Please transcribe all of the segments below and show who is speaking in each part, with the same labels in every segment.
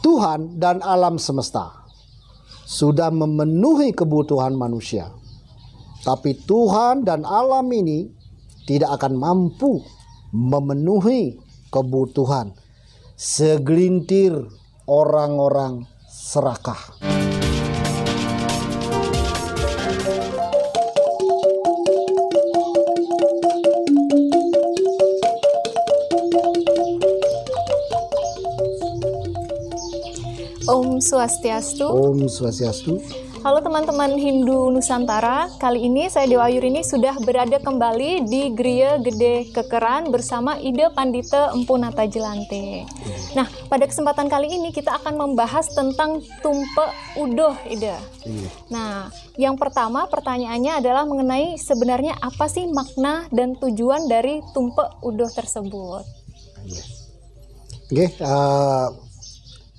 Speaker 1: Tuhan dan alam semesta sudah memenuhi kebutuhan manusia. Tapi Tuhan dan alam ini tidak akan mampu memenuhi kebutuhan segelintir orang-orang serakah.
Speaker 2: Om Swastiastu.
Speaker 1: Om Swastiastu.
Speaker 2: Halo teman-teman Hindu Nusantara, kali ini saya Dewa Ayurini sudah berada kembali di Griya Gede Kekeran bersama Ida Pandita Empu Nata Jelante. Nah, pada kesempatan kali ini kita akan membahas tentang tumpe udoh, Ida. Nah, yang pertama pertanyaannya adalah mengenai sebenarnya apa sih makna dan tujuan dari tumpe udoh tersebut?
Speaker 1: Oke,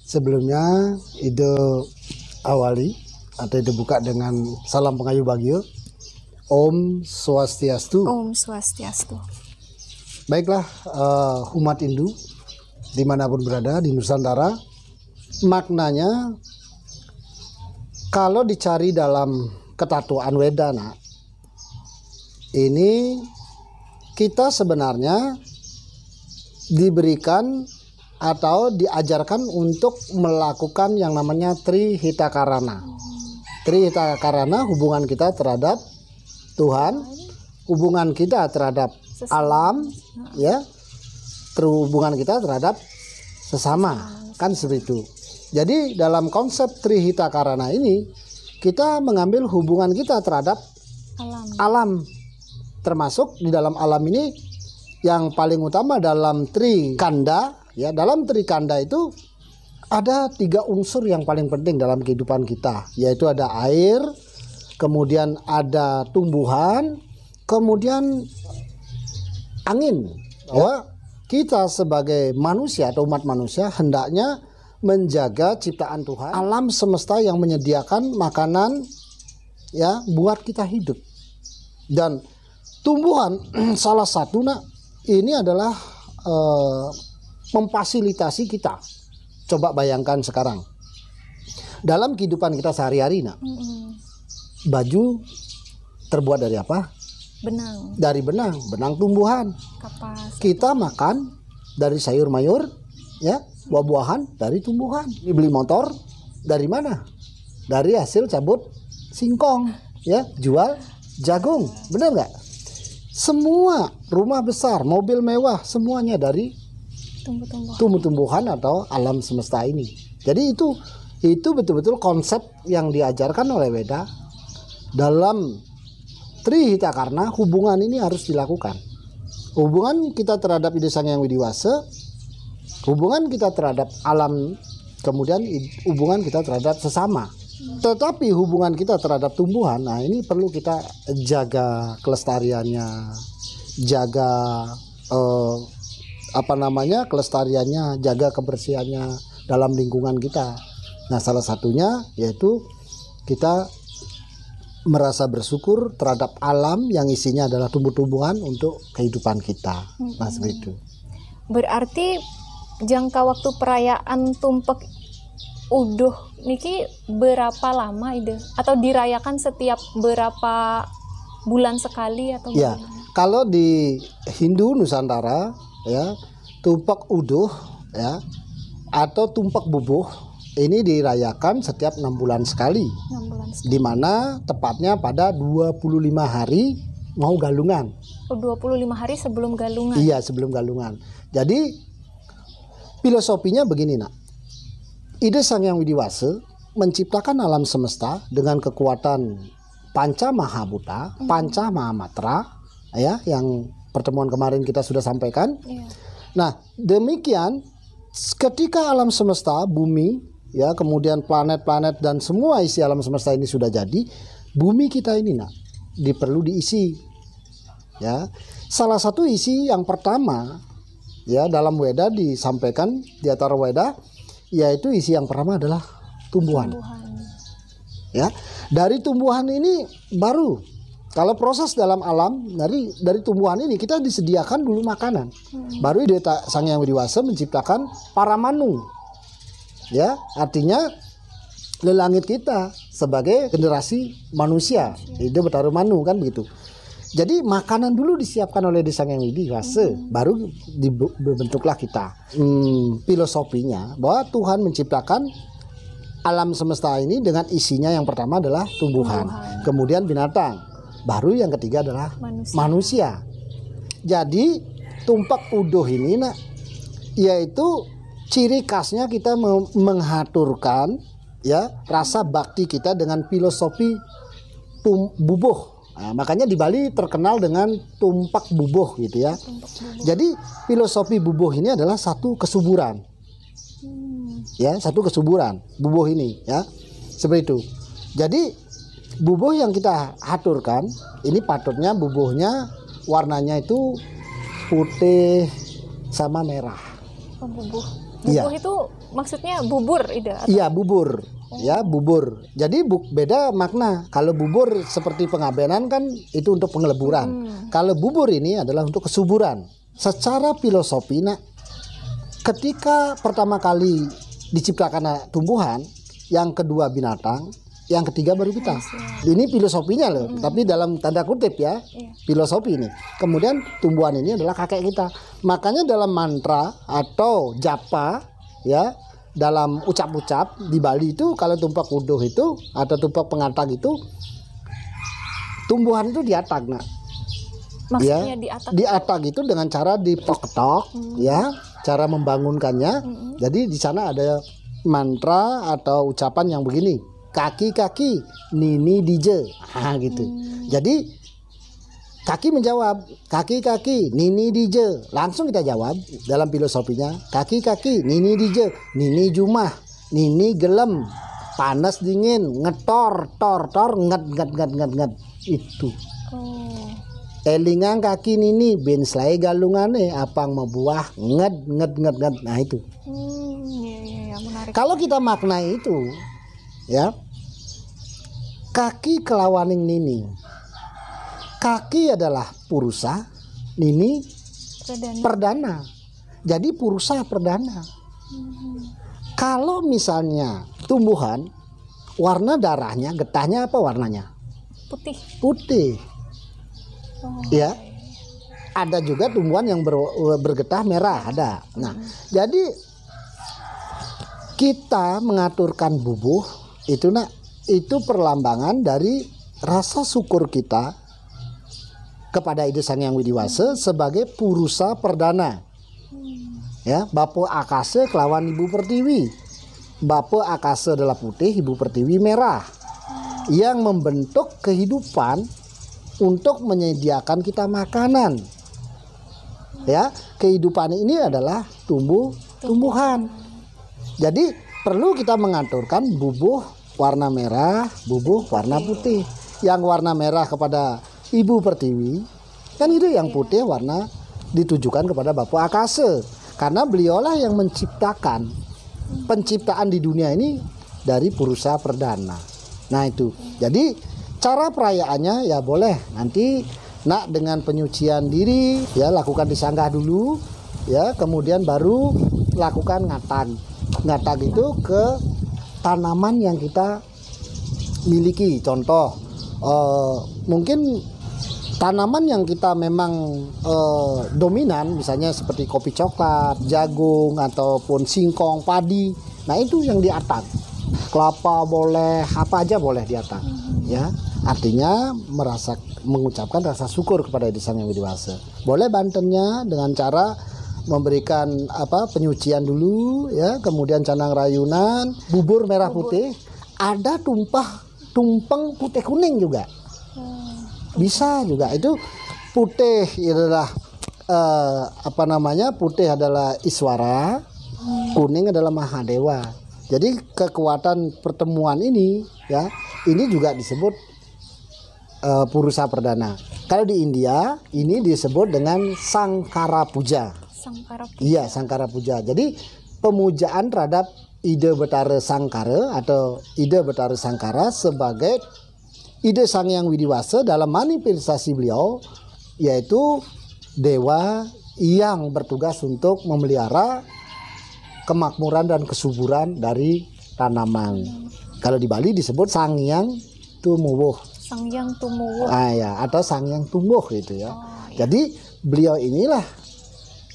Speaker 1: sebelumnya Ida awali atau Ida buka dengan salam pengayu bagio. Om Swastiastu.
Speaker 2: Om Swastiastu.
Speaker 1: Baiklah, umat Hindu dimanapun berada di Nusantara, maknanya kalau dicari dalam ketatuan Wedana, ini kita sebenarnya diberikan atau diajarkan untuk melakukan yang namanya Trihitakarana. Trihitakarana, hubungan kita terhadap Tuhan, hubungan kita terhadap alam, ya, hubungan kita terhadap sesama, kan seperti itu. Jadi dalam konsep Trihitakarana ini kita mengambil hubungan kita terhadap alam, termasuk di dalam alam ini yang paling utama dalam Trikanda, ya, dalam Trikanda itu ada 3 unsur yang paling penting dalam kehidupan kita, yaitu ada air, kemudian ada tumbuhan, kemudian angin. Bahwa kita sebagai manusia atau umat manusia hendaknya menjaga ciptaan Tuhan, alam semesta yang menyediakan makanan, ya, buat kita hidup. Dan tumbuhan salah satu ini adalah memfasilitasi kita. Coba bayangkan sekarang dalam kehidupan kita sehari-hari, baju terbuat dari apa?
Speaker 2: Benang.
Speaker 1: Dari benang tumbuhan.
Speaker 2: Kapas.
Speaker 1: Kita makan dari sayur mayur, ya, buah-buahan dari tumbuhan. Ini beli motor dari mana? Dari hasil cabut singkong, ya, jual jagung, benar nggak? Semua rumah besar, mobil mewah, semuanya dari tumbuh-tumbuhan atau alam semesta ini. Jadi itu betul-betul konsep yang diajarkan oleh Weda. Dalam Trihitakarna, hubungan ini harus dilakukan. Hubungan kita terhadap Ida Sang Hyang Widiwasa, hubungan kita terhadap alam, kemudian hubungan kita terhadap sesama. Tetapi hubungan kita terhadap tumbuhan, nah ini perlu kita jaga kelestariannya, jaga kelestariannya, jaga kebersihannya dalam lingkungan kita. Nah, salah satunya yaitu kita merasa bersyukur terhadap alam yang isinya adalah tumbuh-tumbuhan untuk kehidupan kita. Nah, seperti itu.
Speaker 2: Berarti jangka waktu perayaan tumpek udoh niki berapa lama ide? Atau dirayakan setiap berapa bulan sekali atau
Speaker 1: ya, kalau di Hindu Nusantara, ya, tumpak udoh, ya, atau tumpak bubuh ini dirayakan setiap 6 bulan sekali.
Speaker 2: 6 bulan sekali.
Speaker 1: Di mana tepatnya pada 25 hari mau galungan.
Speaker 2: 25 hari sebelum galungan.
Speaker 1: Iya, sebelum galungan. Jadi filosofinya begini, Ida Sang Hyang Widiwasa menciptakan alam semesta dengan kekuatan Panca Mahabhuta, Panca Mahamatra, ya, yang pertemuan kemarin kita sudah sampaikan. Nah, demikian ketika alam semesta, bumi, ya, kemudian planet-planet dan semua isi alam semesta ini sudah jadi, bumi kita ini perlu diisi. Ya. Salah satu isi yang pertama, ya, dalam Weda disampaikan di antara Weda, yaitu isi yang pertama adalah tumbuhan. Ya, dari tumbuhan ini baru kalau proses dalam alam dari tumbuhan ini kita disediakan dulu makanan. Baru Ida Sang Hyang Widiwasa menciptakan para manu. Ya, artinya lelangit kita sebagai generasi manusia, ide Betara Manu kan begitu. Jadi makanan dulu disiapkan oleh Ide Sang Hyang Widi Wase, baru dibentuklah kita. Filosofinya bahwa Tuhan menciptakan alam semesta ini dengan isinya yang pertama adalah tumbuhan, kemudian binatang, baru yang ketiga adalah manusia. Jadi tumpak uduh ini nak, yaitu ciri khasnya kita menghaturkan ya rasa bakti kita dengan filosofi bubuh. Nah, makanya di Bali terkenal dengan tumpak bubuh gitu ya. Jadi filosofi bubuh ini adalah satu kesuburan. Ya, satu kesuburan bubuh ini ya. Seperti itu. Jadi bubuh yang kita haturkan ini patutnya bubuhnya warnanya itu putih sama merah.
Speaker 2: Oh, bubuh. Bubuh itu maksudnya bubur Ida?
Speaker 1: Iya, bubur. Ya, bubur. Jadi beda makna. Kalau bubur seperti pengabenan kan itu untuk pengeleburan. Kalau bubur ini adalah untuk kesuburan. Secara filosofi nak, ketika pertama kali diciptakan tumbuhan, yang kedua binatang, yang ketiga baru kita. Ini filosofinya loh, tapi dalam tanda kutip ya, filosofi ini. Kemudian tumbuhan ini adalah kakek kita. Makanya dalam mantra atau japa ya, dalam ucap-ucap di Bali itu kalau tumpak uduh itu atau tumpak pengatag itu tumbuhan itu diatag nak.
Speaker 2: Maksudnya
Speaker 1: ya, diatag itu dengan cara ditok-tok ya, cara membangunkannya. Jadi di sana ada mantra atau ucapan yang begini, kaki-kaki nini dije, gitu. Jadi kaki menjawab, kaki-kaki nini dije. Langsung kita jawab dalam filosofinya, kaki-kaki nini dije, nini jumah, nini gelem, panas dingin, ngetor, tor, nget. Itu. Elingang kaki nini, ben selai galungane, apang mebuah, nget. Nah itu.
Speaker 2: Iya, menarik.
Speaker 1: Kalau kita maknai itu, ya, kaki kelawaning nini. Kaki adalah purusa, nini perdana. Jadi purusa perdana. Kalau misalnya tumbuhan, warna darahnya, getahnya apa warnanya? Putih. Ya, ada juga tumbuhan yang bergetah merah, ada. Nah, jadi kita mengaturkan bubuh itu nak, itu perlambangan dari rasa syukur kita kepada Ide Sang Hyang Widi Wase sebagai purusa perdana. Ya, Bapo Akase kelawan Ibu Pertiwi. Bapo Akase adalah putih, Ibu Pertiwi merah. Yang membentuk kehidupan untuk menyediakan kita makanan. Ya, kehidupan ini adalah tumbuhan. Jadi perlu kita mengaturkan bubuh warna merah, bubuh warna putih. Yang warna merah kepada Ibu Pertiwi, kan itu yang putih warna ditujukan kepada Bapak Akase. Karena beliaulah yang menciptakan penciptaan di dunia ini dari purusa perdana. Nah itu. Jadi cara perayaannya ya boleh nanti nak dengan penyucian diri ya, lakukan disanggah dulu ya, kemudian baru lakukan ngatag. Ngatag itu ke tanaman yang kita miliki. Contoh mungkin tanaman yang kita memang dominan, misalnya seperti kopi coklat, jagung, ataupun singkong, padi. Nah itu yang diatag. Kelapa boleh, apa aja boleh diatag. Ya, artinya mengucapkan rasa syukur kepada Ide Sang Hyang Widi Wase. Boleh bantennya dengan cara memberikan penyucian dulu, ya, kemudian canang rayunan, bubur merah putih, ada tumpeng putih kuning juga. Bisa juga. Itu putih adalah putih adalah Iswara, kuning adalah Mahadewa. Jadi kekuatan pertemuan ini ya, ini juga disebut purusa perdana. Kalau di India ini disebut dengan Sangkara Puja. Iya, Sangkara Puja. Jadi pemujaan terhadap Ide Betara Sangkara atau Ide Betara Sangkara sebagai Ide Sang Hyang Widi Wase dalam manifestasi beliau, yaitu dewa yang bertugas untuk memelihara kemakmuran dan kesuburan dari tanaman. Kalau di Bali disebut Sanghyang Tumuwuh.
Speaker 2: Sanghyang Tumuwuh.
Speaker 1: Ya, atau Sanghyang Tumbuh gitu ya. Jadi beliau inilah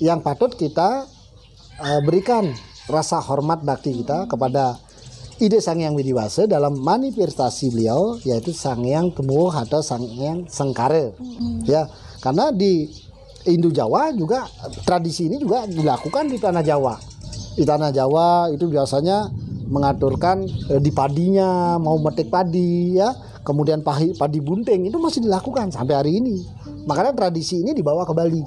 Speaker 1: yang patut kita berikan rasa hormat bakti kita kepada ide Sanghyang Widiwasa dalam manifestasi beliau, yaitu Sanghyang Tumuwuh atau Sanghyang Sengkara. Ya, karena di Indo Jawa juga tradisi ini juga dilakukan di tanah Jawa. Di tanah Jawa itu biasanya mengaturkan di padinya, mau metik padi ya, kemudian padi bunting itu masih dilakukan sampai hari ini. Makanya tradisi ini dibawa ke Bali.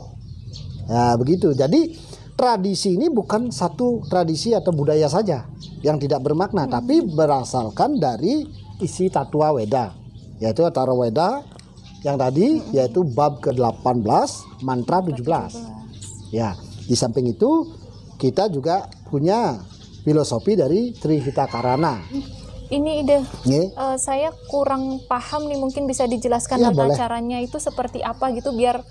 Speaker 1: Nah, begitu. Jadi tradisi ini bukan satu tradisi atau budaya saja yang tidak bermakna, tapi berasalkan dari isi Tattwa Weda, yaitu Atharva Weda yang tadi, yaitu bab ke-18 mantra 17. Ya, di samping itu kita juga punya filosofi dari Trihita Karana.
Speaker 2: Ini ide saya kurang paham nih, mungkin bisa dijelaskan
Speaker 1: Ya,
Speaker 2: tata
Speaker 1: boleh.
Speaker 2: caranya itu seperti apa gitu, biar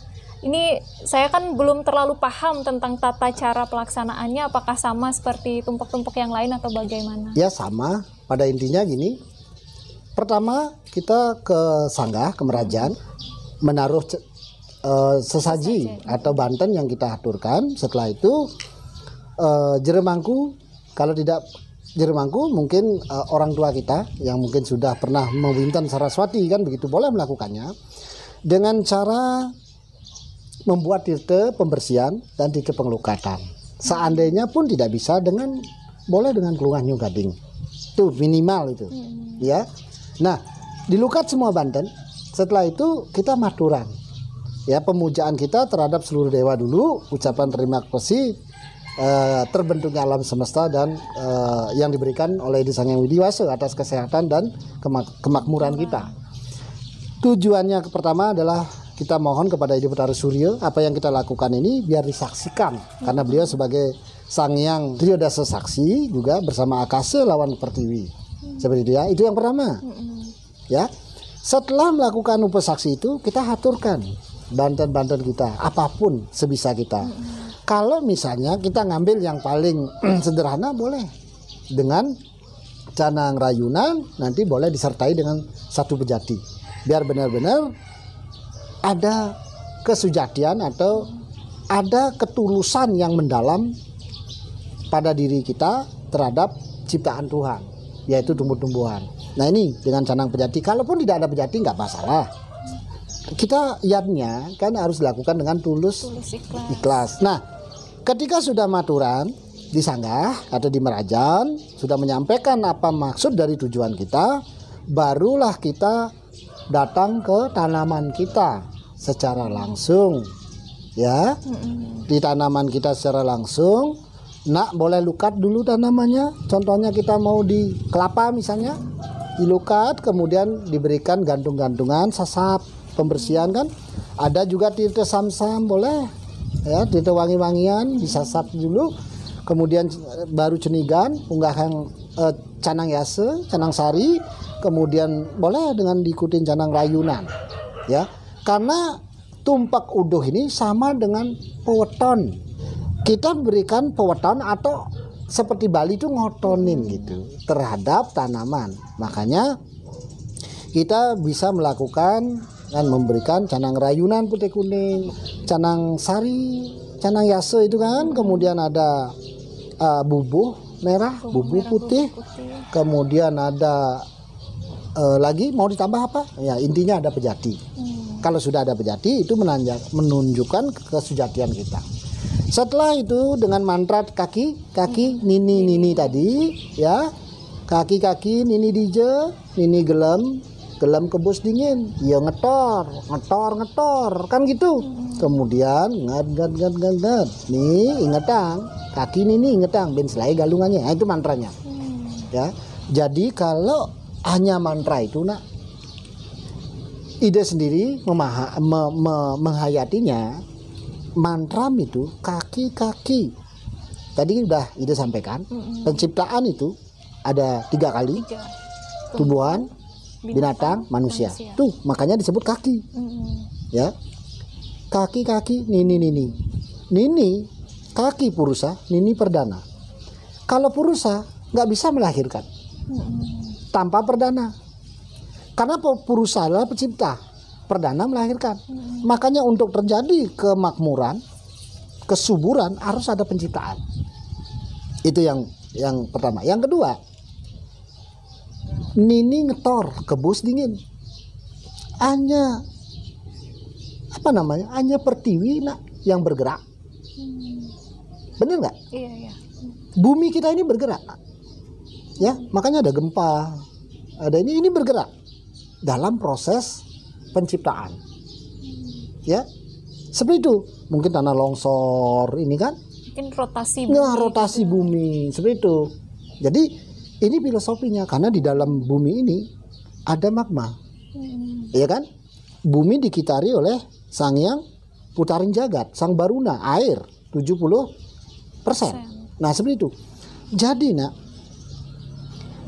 Speaker 2: ini saya kan belum terlalu paham tentang tata cara pelaksanaannya, apakah sama seperti tumpuk-tumpuk yang lain atau bagaimana?
Speaker 1: Ya, sama. Pada intinya gini. Pertama kita ke sanggah, ke merajaan, menaruh sesaji atau banten yang kita aturkan. Setelah itu jeremangku, kalau tidak jeremangku mungkin orang tua kita yang mungkin sudah pernah mewinten Saraswati kan begitu, boleh melakukannya dengan cara membuat tirta pembersihan dan tirta pengelukatan. Seandainya pun tidak bisa, boleh dengan kelungan Nyu Gading. Itu minimal itu. Ya. Nah, dilukat semua banten. Setelah itu kita maturan. Ya, pemujaan kita terhadap seluruh dewa dulu, ucapan terima kasih terbentuknya alam semesta dan yang diberikan oleh Ide Sanghyang Widiwasa atas kesehatan dan kemakmuran kita. Tujuannya pertama adalah kita mohon kepada Ide Betara Surya, apa yang kita lakukan ini biar disaksikan, karena beliau sebagai Sanghyang Triyodasa Saksi juga bersama Akasa lawan Pertiwi. Seperti itu ya. Itu yang pertama. Ya. Setelah melakukan upasaksi itu, kita aturkan banten-banten kita apapun sebisa kita. Kalau misalnya kita ngambil yang paling sederhana, boleh dengan canang rayunan, nanti boleh disertai dengan satu bejati, biar benar-benar ada kesujatian atau ada ketulusan yang mendalam pada diri kita terhadap ciptaan Tuhan, yaitu tumbuh-tumbuhan. Nah, ini dengan canang bejati. Kalaupun tidak ada bejati nggak masalah. Kita yadnya kan harus dilakukan dengan tulus ikhlas. Nah, ketika sudah maturan di sanggah atau di merajan, sudah menyampaikan apa maksud dari tujuan kita, barulah kita datang ke tanaman kita secara langsung. Ya, di tanaman kita secara langsung. Nak, boleh lukat dulu tanamannya. Contohnya kita mau di kelapa misalnya, dilukat, kemudian diberikan gantung-gantungan, sasap, pembersihan kan. Ada juga tirta samsam, boleh. Ya, tirta wangi-wangian disasap dulu. Kemudian baru cenigan, unggahan canang yase, canang sari, kemudian boleh dengan diikutin canang rayunan. Ya. Karena tumpak uduh ini sama dengan peweton. Kita berikan peweton atau seperti Bali itu ngotonin gitu terhadap tanaman. Makanya kita bisa melakukan dan memberikan canang rayunan putih kuning, canang sari, canang yase itu kan, kemudian ada bubuh merah, bubuh putih, kemudian ada lagi mau ditambah apa? Ya, intinya ada pejati. Kalau sudah ada pejati itu menunjukkan kesujatian kita. Setelah itu dengan mantra kaki nini tadi ya, kaki nini dije, nini gelem kebus dingin, ya ngetor kan gitu. Kemudian ngad nih ingetang kaki nini ingetang ben selai galungannya. Nah, itu mantranya. Ya. Jadi kalau hanya mantra itu nak, Ide sendiri menghayatinya. Mantra itu kaki. Tadi sudah Ide sampaikan. Penciptaan itu ada 3 kali. Tumbuhan, binatang, manusia. Tuh makanya disebut kaki. Ya. Kaki nini. Nini kaki purusa, nini perdana. Kalau purusa nggak bisa melahirkan tanpa perdana. Karena purusa adalah pencipta, perdana melahirkan. Makanya untuk terjadi kemakmuran, kesuburan harus ada penciptaan. Itu yang pertama. Yang kedua, Nini ngetor, kebus dingin. Hanya hanya pertiwi nak yang bergerak. Bener nggak?
Speaker 2: Iya.
Speaker 1: Bumi kita ini bergerak, ya. Makanya ada gempa, ada ini bergerak dalam proses penciptaan, ya. Seperti itu. Mungkin tanah longsor ini kan?
Speaker 2: Mungkin rotasi bumi.
Speaker 1: Nah, rotasi bumi seperti itu. Jadi ini filosofinya, karena di dalam bumi ini ada magma, ya kan? Bumi dikitari oleh Sang Yang putaring jagat, Sang Baruna, air 70%. Nah seperti itu. Jadi nak,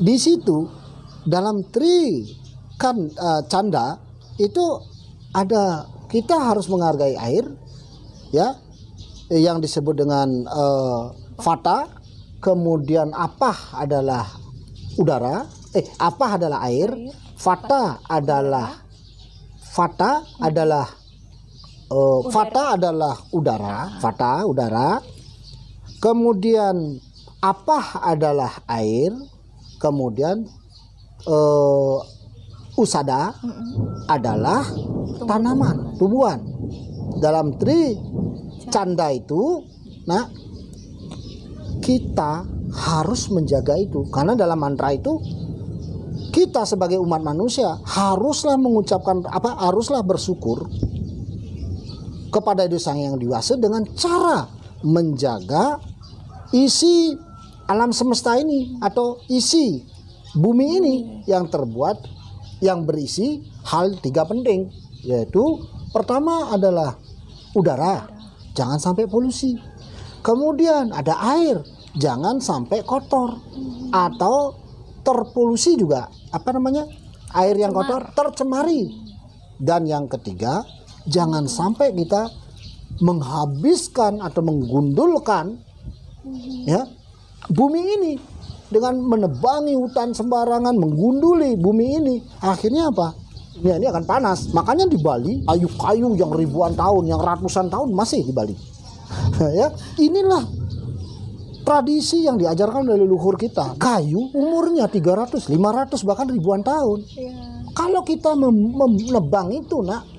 Speaker 1: di situ dalam canda itu ada, kita harus menghargai air, ya, yang disebut dengan fata. Kemudian apah adalah udara, apah adalah air, fata adalah udara, fata udara. Kemudian apah adalah air, kemudian usada adalah tanaman, tumbuhan. Dalam tri canda itu, nah, kita harus menjaga itu, karena dalam mantra itu kita sebagai umat manusia haruslah mengucapkan haruslah bersyukur kepada Sang Yang Dewasa dengan cara menjaga isi alam semesta ini atau isi bumi ini yang berisi hal 3 penting, yaitu pertama adalah udara, jangan sampai polusi. Kemudian ada air, jangan sampai kotor atau terpolusi juga, air yang kotor tercemari. Dan yang ketiga, jangan sampai kita menghabiskan atau menggundulkan, ya, bumi ini dengan menebangi hutan sembarangan, menggunduli bumi ini. Akhirnya apa? Ya, ini akan panas. Makanya di Bali kayu-kayu yang ribuan tahun, yang ratusan tahun masih di Bali. Ya, inilah tradisi yang diajarkan oleh leluhur kita. Kayu umurnya 300, 500 bahkan ribuan tahun. Kalau kita menebang itu, nak,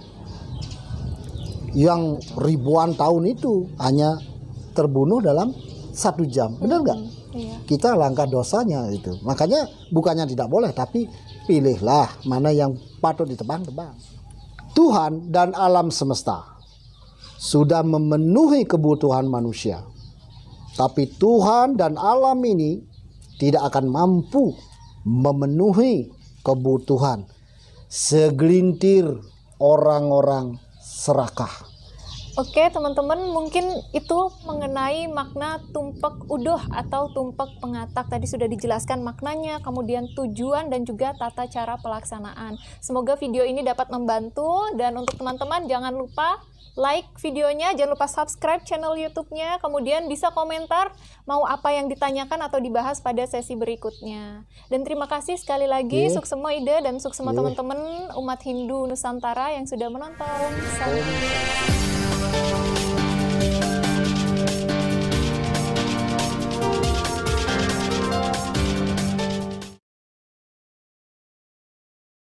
Speaker 1: yang ribuan tahun itu hanya terbunuh dalam 1 jam, benar nggak? Kita langkah dosanya itu. Makanya bukannya tidak boleh, tapi pilihlah mana yang patut ditebang-tebang. Tuhan dan alam semesta sudah memenuhi kebutuhan manusia, tapi Tuhan dan alam ini tidak akan mampu memenuhi kebutuhan segelintir orang-orang serakah.
Speaker 2: Oke teman-teman, mungkin itu mengenai makna tumpak udoh atau tumpak pengatak. Tadi sudah dijelaskan maknanya, kemudian tujuan dan juga tata cara pelaksanaan. Semoga video ini dapat membantu, dan untuk teman-teman jangan lupa like videonya, jangan lupa subscribe channel YouTube-nya, kemudian bisa komentar mau apa yang ditanyakan atau dibahas pada sesi berikutnya. Dan terima kasih sekali lagi, Suksema Ida dan Suksema teman-teman umat Hindu Nusantara yang sudah menonton. Salam.